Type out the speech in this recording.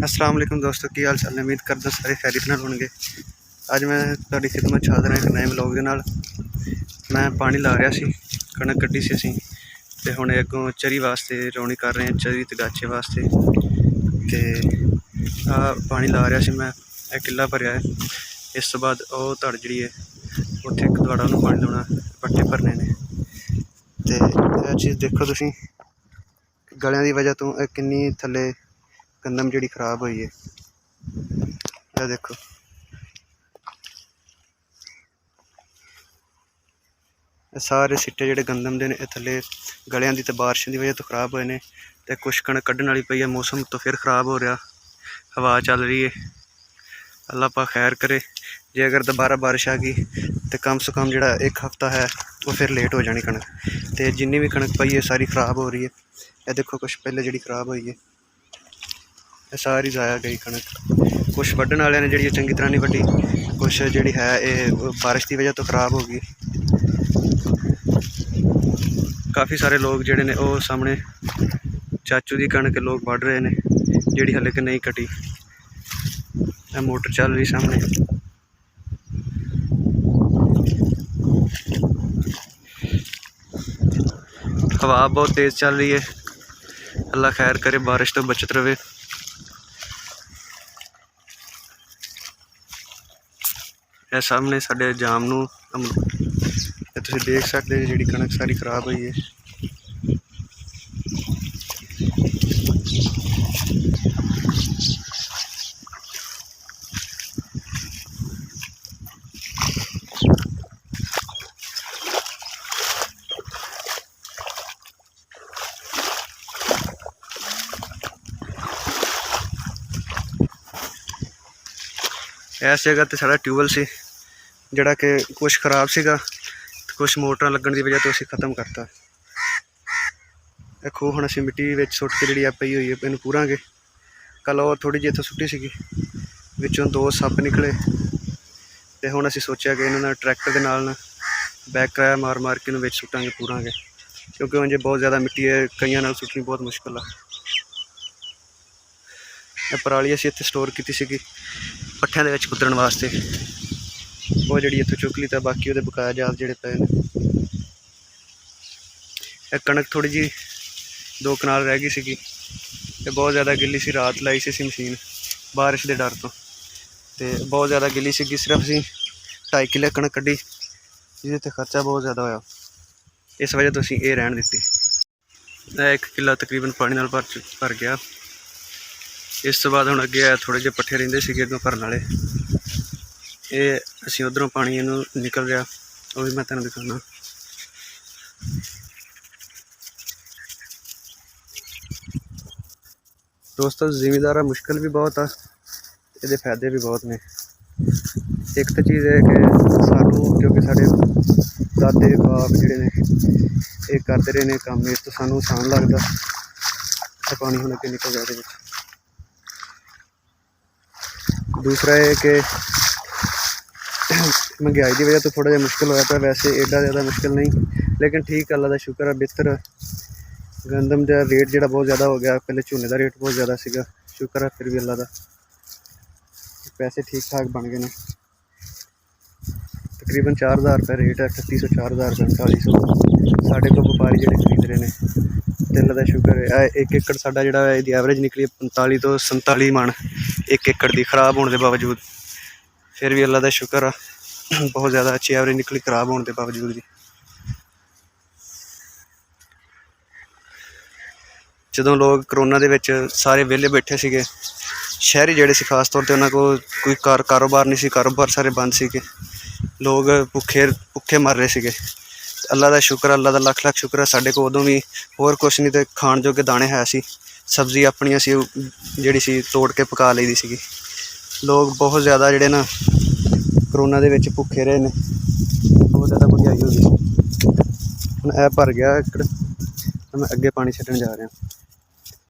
अस्सलाम वालेकुम दोस्तों, की हाल चाल है। उम्मीद करदा सारे खैरियत नाल होणगे। अज मैं तुहाडी खिदमत च हाज़र हां एक नए व्लॉग दे नाल। मैं पानी ला रहा सी, कणक कड्ढी सी असीं ते हुण अगों चरी वास्ते रौनी कर रहे हैं, चरी ते गाचे वास्ते। ते पानी ला रहा सी मैं, किला भरिया है। इस तो बाद ओह धड़ जिहड़ी है उत्थे इक दवाड़ा उहनूं पानी लाउणा, पट्टे भरने ने। ते इह चीज़ देखो तुसीं, गलियां दी वजह तो किन्नी थल्ले गंदम जी खराब हुई है। यह देखो, सारे सिट्टे जोड़े गंदम के ने थले गलियां की बारिशों की वजह तो खराब हुए हैं। तो कुछ कणक कड्ढण वाली पई है, मौसम तो फिर खराब हो रहा, हवा चल रही है। अल्लाह पा खैर करे, जे अगर दोबारा बारिश आ गई तो कम से कम जोड़ा एक हफ्ता है वो फिर लेट हो जानी कणक। तो जिन्नी भी कणक पई है सारी खराब हो रही है। यह देखो कुछ पहले जी खराब हुई है, सारी जाया गई कणक। कुछ वड्ढण वाले ने जी चंगी तरह नहीं वड्ढी, कुछ जी है ये बारिश की वजह तो खराब हो गई। काफ़ी सारे लोग जोड़े ने वो सामने चाचू की कणक लोग वढ़ रहे हैं, जी हले कि नहीं कटी। मोटर चल रही सामने। हवा बहुत तेज़ चल रही है, अल्लाह खैर करे, बारिश तो बचत रहे। यह सामने साढ़े जामनू तुसीं देख सकते हो, जी कणक सारी खराब हुई है। इस जगह तो साढ़ा ट्यूबवैल से जोड़ा कि कुछ खराब सीगा, कुछ मोटर लगन की वजह तो असीं खत्म करता। खूह हुण असीं मिट्टी विच सुट के जी पई हुई है इनू पूरांगे। कल और थोड़ी जी इत्थों सुट्टी सीगी, विचों 2 सप्प निकले। तो हुण असीं सोचिया कि इन्हां नाल ट्रैक्टर दे नाल बैक कराया मार मार के इन्हूं विच सुटांगे पूरांगे, क्योंकि उंज बहुत ज़्यादा मिट्टी है, कईयां नाल सुटनी बहुत मुश्किल है। पराली असीं इत्थे स्टोर कीती सीगी पट्ठियां दे विच कुतरन वास्ते, वो जी इत्थों चुक ली। तो बाकी वो बकाया जात जोड़े पे ने। कणक थोड़ी जी 2 कनाल रह गई सी, बहुत ज़्यादा गिली सी। रात लाई सी मशीन बारिश के डर तो बहुत ज़्यादा गिली सी। सिर्फ असीं 2.5 किले कणक कड्ढी, जिहदे ते खर्चा बहुत ज़्यादा होया, इस वजह तो असीं ये रहन दित्ती। 1 किला तकरीबन पानी नाल भर गया। इस तो बाद हुण अगे थोड़े जे पट्ठे रहिंदे सीगे अगों भरन वाले, ये असीं उधरों पानी इनू निकल रहा, वो भी मैं तुहानूं दिखाना। दोस्तों जिमीदारा मुश्किल भी बहुत आ, ये फायदे भी बहुत ने। एक तो चीज़ है कि सानू, क्योंकि साढ़े दादे बाप जोड़े ने ये करते रहे ने काम, इस तो सानू आसान लगता। तो पानी हुण अगे निकल जाए। दूसरा है कि महंगाई की वजह तो थोड़ा जिहा मुश्किल होया, वैसे एडा ज़्यादा मुश्किल नहीं, लेकिन ठीक अल्लाह का शुक्र है, बेहतर। गंदम का रेट जो बहुत ज़्यादा हो गया, पहले झोने का रेट बहुत ज़्यादा सीगा, शुक्र है फिर भी अल्लाह का पैसे ठीक ठाक बन गए हैं। तकरीबन 4000 रुपये रेट है, 3800 4000 3900 साढ़े को व्यापारी जो खरीद रहे हैं। तो अल्लाह का शुक्र है। 1 एकड़ साडा जिहड़ा इहदी एवरेज निकली 45 तो 47 मन 1 एकड़ की, खराब होने के बावजूद। फिर भी अल्लाह का शुक्र है, बहुत ज़्यादा अच्छी एवरेज निकली खराब होने के बावजूद भी। जदों लोग करोना दे विच सारे वेले बैठे सीगे, शहरी जोड़े से खास तौर पर उन्होंने को कोई कारोबार नहीं सी, कारोबार सारे बंद सीगे, लोग भुखे मर रहे सीगे। अल्लाह का शुक्र, अल्लाह का लख लख शुक्र है, साढ़े को उदों भी होर कुछ नहीं तो खाण जोगे दाने है सी, सब्जी अपनी सी जिहड़ी सी तोड़ के पका लईदी सीगी। लोग बहुत ज़्यादा जोड़े ना करोना दे विच भुखे रहे ने, बहुत ज़्यादा महंगाई हो गई। हुण यह भर गया एकड़, मैं अगे पानी छड्डण जा रहा।